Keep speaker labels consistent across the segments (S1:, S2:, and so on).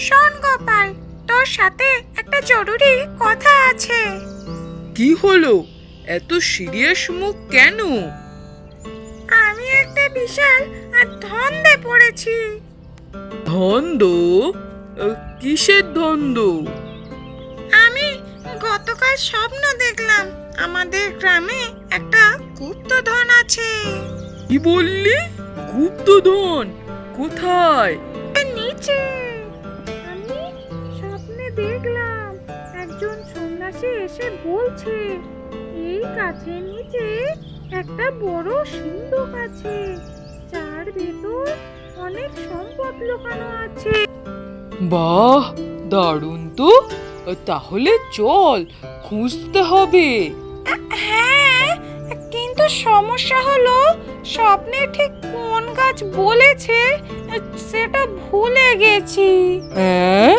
S1: শোন গোপাল, তোর সাথে একটা জরুরি কথা আছে।
S2: কি হলো? এত সিরিয়াস মুখ কেন?
S1: আমি একটা বিশাল ধন্দে পড়েছি।
S2: ধন্দ? কিসের ধন্দ?
S1: আমি গতকাল স্বপ্ন দেখলাম আমাদের গ্রামে একটা গুপ্তধন আছে।
S2: কি বললি? গুপ্তধন? কোথায়?
S1: নিচে। আমি স্বপ্নে দেখলাম একজন সন্ন্যাসী এসে বলছে এই গাছের নিচে একটা বড় সিন্ধুক আছে, যার ভেতর অনেক সম্পদ লুকানো আছে।
S2: বাহ, দারুণ তো! তাহলে চল, খুঁজতে হবে।
S1: হ্যাঁ, কিন্তু সমস্যা হলো স্বপ্নে ঠিক কোন গাছ বলেছে সেটা ভুলে গেছি।
S2: হ্যাঁ?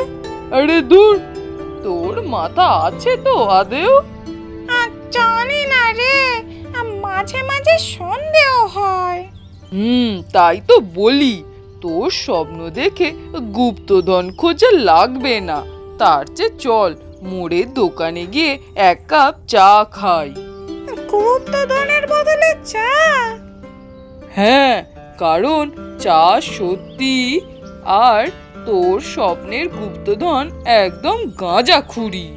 S2: আরে দূর, তোর মাথা আছে তো আদেও?
S1: জানি না রে, মাঝে মাঝে সন্দেহ হয়।
S2: তাই তো বলি, তোর স্বপ্ন দেখে গুপ্তধন খোঁজা লাগবে না। তার চেয়ে চল মোড়ের দোকানে গিয়ে এক কাপ চা খাই।
S1: গুপ্তধনের বদলে চা?
S2: হ্যাঁ, কারণ চা সত্যি, আর তোর স্বপ্নের গুপ্তধন একদম গাঁজাখুরি।